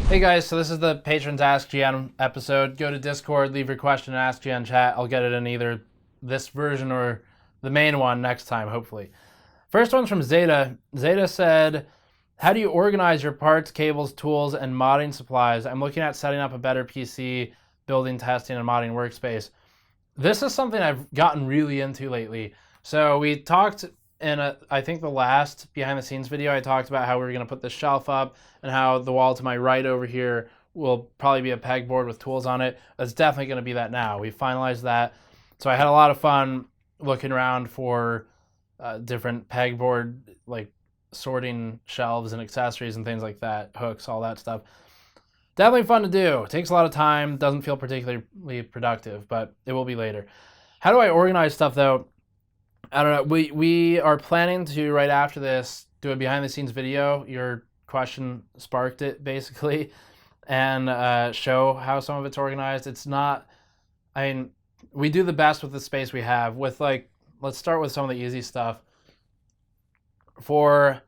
Hey guys, so this is the Patrons Ask GN episode. Go to Discord, leave your question in Ask GN chat. I'll get it in either this version or the main one next time, hopefully. First one's from Zeta. Zeta said, how do you organize your parts, cables, tools, and modding supplies? I'm looking at setting up a better PC, building, testing, and modding workspace. This is something I've gotten really into lately. So we talked in I think the last behind the scenes video, I talked about how we were going to put this shelf up and how the wall to my right over here will probably be a pegboard with tools on it. That's definitely going to be that now. We finalized that. So I had a lot of fun looking around for different pegboard, like sorting shelves and accessories and things like that, hooks, all that stuff. Definitely fun to do. It takes a lot of time, doesn't feel particularly productive, but it will be later. How do I organize stuff though? I don't know. We are planning to, right after this, do a behind the scenes video. Your question sparked it basically, and show how some of it's organized. It's not, I mean, we do the best with the space we have. With like, let's start with some of the easy stuff. For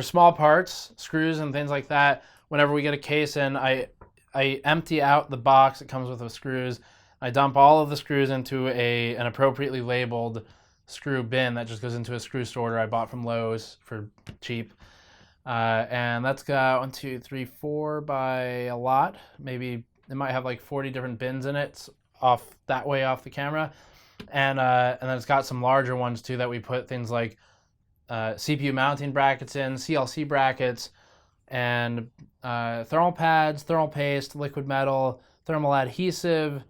small parts, screws and things like that, whenever we get a case in, I empty out the box that comes with the screws. I dump all of the screws into an appropriately labeled screw bin that just goes into a screw sorter I bought from Lowe's for cheap. And that's got 1, 2, 3, 4 by a lot. Maybe it might have like 40 different bins in it off that way off the camera. And then it's got some larger ones too that we put things like CPU mounting brackets in, CLC brackets, and thermal pads, thermal paste, liquid metal, thermal adhesive,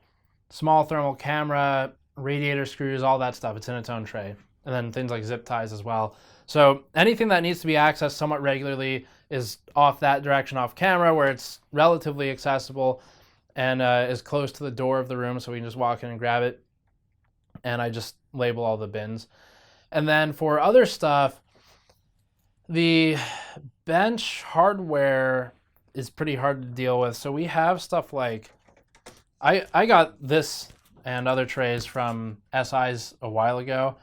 small thermal camera, radiator screws, all that stuff. It's in its own tray. And then things like zip ties as well. So anything that needs to be accessed somewhat regularly is off that direction off camera where it's relatively accessible and is close to the door of the room so we can just walk in and grab it. And I just label all the bins. And then for other stuff, the bench hardware is pretty hard to deal with. So we have stuff like, I got this and other trays from SI's a while ago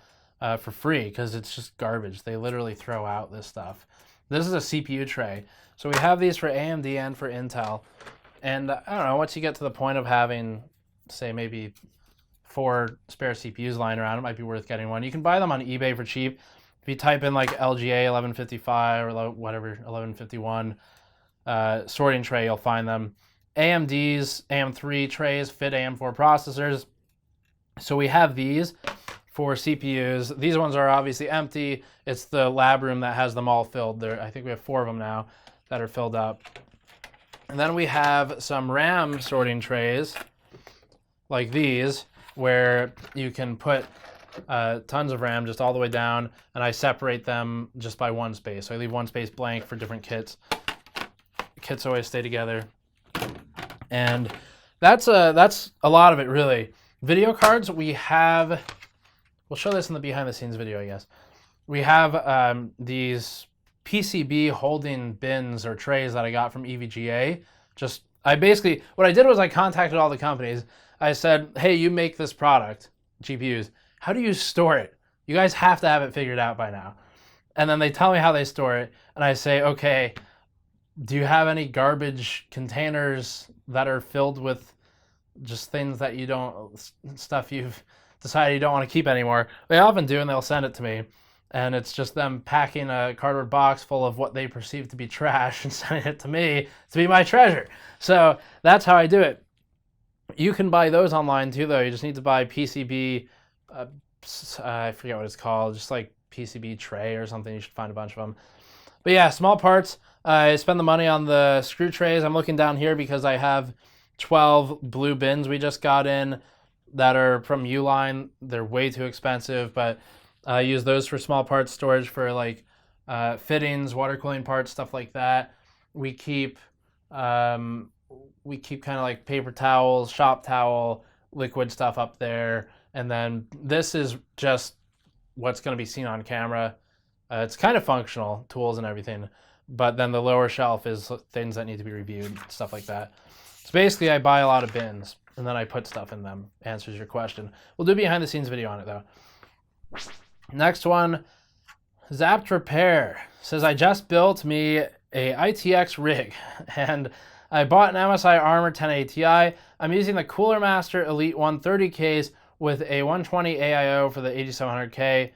for free because it's just garbage. They literally throw out this stuff. This is a CPU tray. So we have these for AMD and for Intel. And I don't know, once you get to the point of having, say, maybe 4 spare CPUs lying around, it might be worth getting one. You can buy them on eBay for cheap. If you type in like LGA 1155 or whatever, 1151 sorting tray, you'll find them. AMD's AM3 trays fit AM4 processors. So we have these for CPUs. These ones are obviously empty. It's the lab room that has them all filled. There, I think we have 4 of them now that are filled up. And then we have some RAM sorting trays like these where you can put tons of RAM just all the way down, and I separate them just by one space. So I leave one space blank for different kits. Kits always stay together. And that's a lot of it, really. Video cards, we have, we'll show this in the behind the scenes video, I guess. We have these PCB holding bins or trays that I got from EVGA. What I did was I contacted all the companies. I said, hey, you make this product, GPUs. How do you store it? You guys have to have it figured out by now. And then they tell me how they store it. And I say, okay, do you have any garbage containers that are filled with just things that you don't, stuff you've decided you don't want to keep anymore? They often do, and they'll send it to me. And it's just them packing a cardboard box full of what they perceive to be trash and sending it to me to be my treasure. So that's how I do it. You can buy those online too, though. You just need to buy PCB, I forget what it's called, just like PCB tray or something. You should find a bunch of them. But yeah, small parts. I spend the money on the screw trays. I'm looking down here because I have 12 blue bins we just got in that are from Uline. They're way too expensive, but I use those for small parts storage for like fittings, water cooling parts, stuff like that. We keep kind of like paper towels, shop towel, liquid stuff up there. And then this is just what's going to be seen on camera. It's kind of functional, tools and everything. But then the lower shelf is things that need to be reviewed, stuff like that. So basically, I buy a lot of bins, and then I put stuff in them. Answers your question. We'll do a behind-the-scenes video on it, though. Next one, zappedrepair says, I just built me a ITX rig, and I bought an MSI Armor 1080 Ti. I'm using the Cooler Master Elite 130 case with a 120 AIO for the 8700K.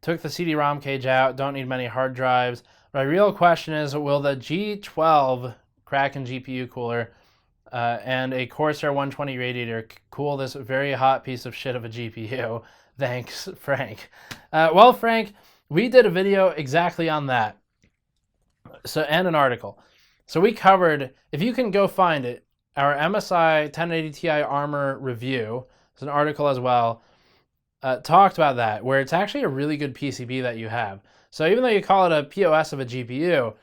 Took the CD-ROM cage out, don't need many hard drives. My real question is, will the G12 Kraken GPU cooler and a Corsair 120 radiator cool this very hot piece of shit of a GPU? Thanks, Frank. Well, Frank, we did a video exactly on that. So, and an article. So we covered, if you can go find it, our MSI 1080 Ti Armor review, there's an article as well, talked about that, where it's actually a really good PCB that you have. So even though you call it a POS of a GPU,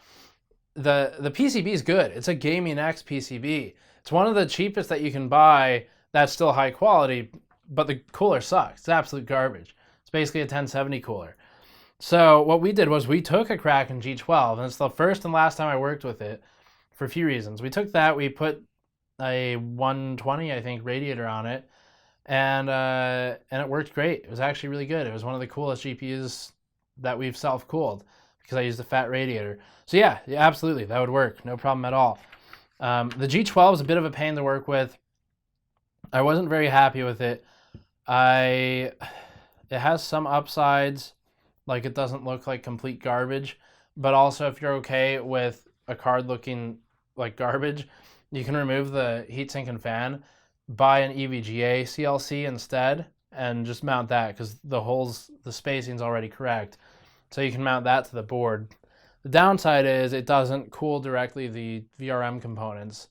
the PCB is good. It's a Gaming X PCB. It's one of the cheapest that you can buy that's still high quality, but the cooler sucks. It's absolute garbage. It's basically a 1070 cooler. So what we did was we took a Kraken G12, and it's the first and last time I worked with it for a few reasons. We took that, we put a 120, I think, radiator on it, and it worked great. It was actually really good. It was one of the coolest GPUs that we've self-cooled because I used a fat radiator. So yeah, absolutely, that would work. No problem at all. The G12 is a bit of a pain to work with. I wasn't very happy with it. It has some upsides, like it doesn't look like complete garbage, but also if you're okay with a card looking like garbage, you can remove the heatsink and fan, buy an EVGA CLC instead, and just mount that because the spacing's already correct. So you can mount that to the board. The downside is it doesn't cool directly the VRM components,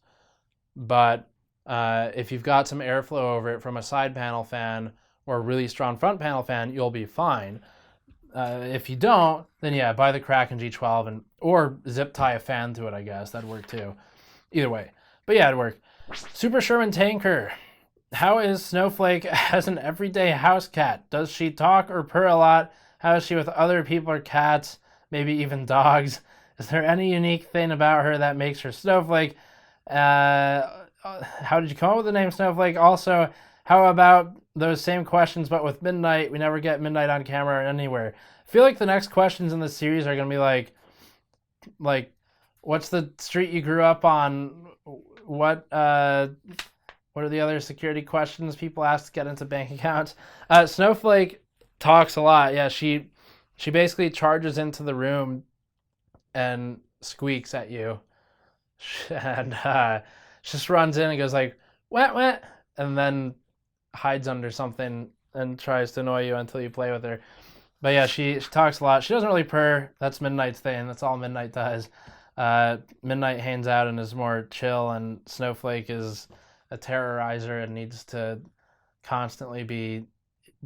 but if you've got some airflow over it from a side panel fan or a really strong front panel fan, you'll be fine. If you don't, then yeah, buy the Kraken G12 or zip tie a fan to it, I guess. That'd work too. Either way. But yeah, it'd work. SuperShermanTanker. How is Snowflake as an everyday house cat? Does she talk or purr a lot? How is she with other people or cats? Maybe even dogs? Is there any unique thing about her that makes her Snowflake? How did you come up with the name Snowflake? Also, how about those same questions but with Midnight? We never get Midnight on camera or anywhere. I feel like the next questions in this series are going to be like, what's the street you grew up on? What are the other security questions people ask to get into bank accounts? Snowflake talks a lot. Yeah, she basically charges into the room and squeaks at you. And just runs in and goes like, wet, wet, and then hides under something and tries to annoy you until you play with her. But yeah, she talks a lot. She doesn't really purr. That's Midnight's thing. That's all Midnight does. Midnight hangs out and is more chill, and Snowflake is a terrorizer and needs to constantly be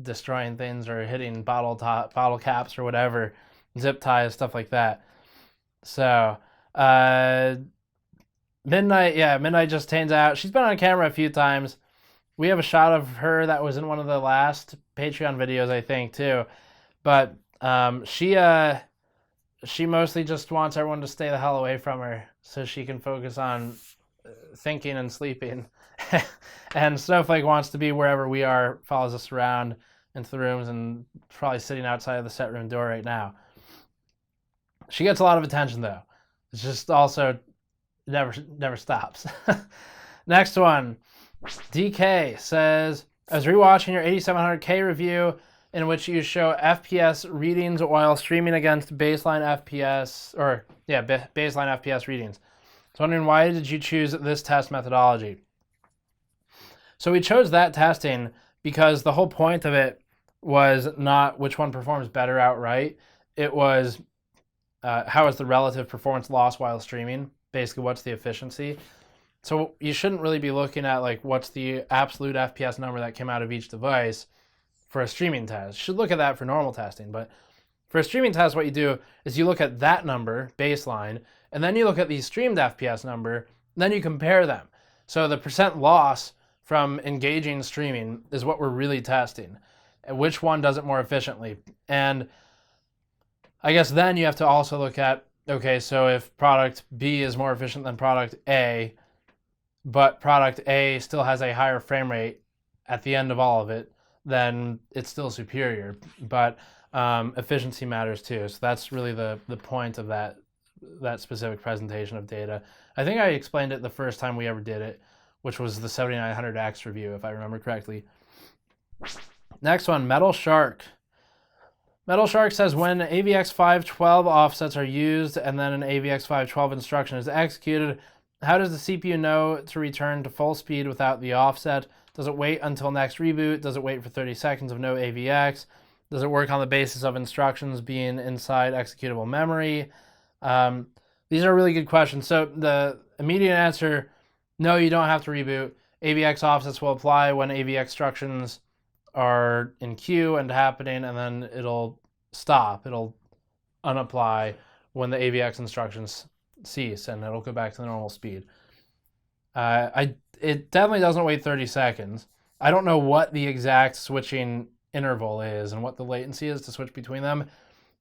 destroying things or hitting bottle caps or whatever, zip ties, stuff like that. So Midnight just hangs out. She's been on camera a few times. We have a shot of her that was in one of the last Patreon videos, I think, too. But she mostly just wants everyone to stay the hell away from her so she can focus on thinking and sleeping. And Snowflake wants to be wherever we are, follows us around into the rooms, and probably sitting outside of the set room door right now. She gets a lot of attention, though. It's just also never stops. Next one. DeKay says, I was rewatching your 8700K review in which you show FPS readings while streaming against baseline FPS, baseline FPS readings. So wondering, why did you choose this test methodology? So we chose that testing because the whole point of it was not which one performs better outright. It was how is the relative performance loss while streaming? Basically, what's the efficiency? So you shouldn't really be looking at like what's the absolute FPS number that came out of each device for a streaming test. You should look at that for normal testing, but for a streaming test, what you do is you look at that number, baseline, and then you look at the streamed FPS number, and then you compare them. So the percent loss from engaging streaming is what we're really testing, and which one does it more efficiently. And I guess then you have to also look at, okay, so if product B is more efficient than product A, but product A still has a higher frame rate at the end of all of it, then it's still superior. But efficiency matters too. So that's really the point of that that specific presentation of data. I think I explained it the first time we ever did it, which was the 7900X review, if I remember correctly. Next one, Metal Shark. Metal Shark says when AVX 512 offsets are used and then an AVX 512 instruction is executed, how does the CPU know to return to full speed without the offset? Does it wait until next reboot? Does it wait for 30 seconds of no AVX? Does it work on the basis of instructions being inside executable memory? These are really good questions. So the immediate answer, no, you don't have to reboot. AVX offsets will apply when AVX instructions are in queue and happening, and then it'll stop. It'll unapply when the AVX instructions cease, and it'll go back to the normal speed. It definitely doesn't wait 30 seconds. I don't know what the exact switching interval is and what the latency is to switch between them,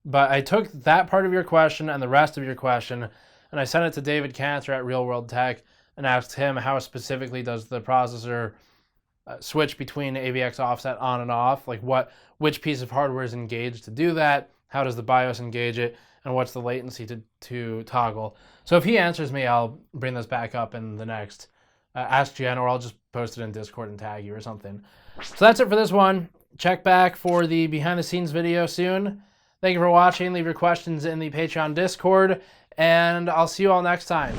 but I took that part of your question and the rest of your question, and I sent it to David Cantor at Real World Tech and asked him how specifically does the processor switch between AVX offset on and off, like which piece of hardware is engaged to do that, how does the BIOS engage it, and what's the latency to toggle. So if he answers me, I'll bring this back up in the next askgn, or I'll just post it in Discord and tag you or something. So that's it for this one. Check back for the behind the scenes video soon. Thank you for watching. Leave your questions in the Patreon Discord, and I'll see you all next time.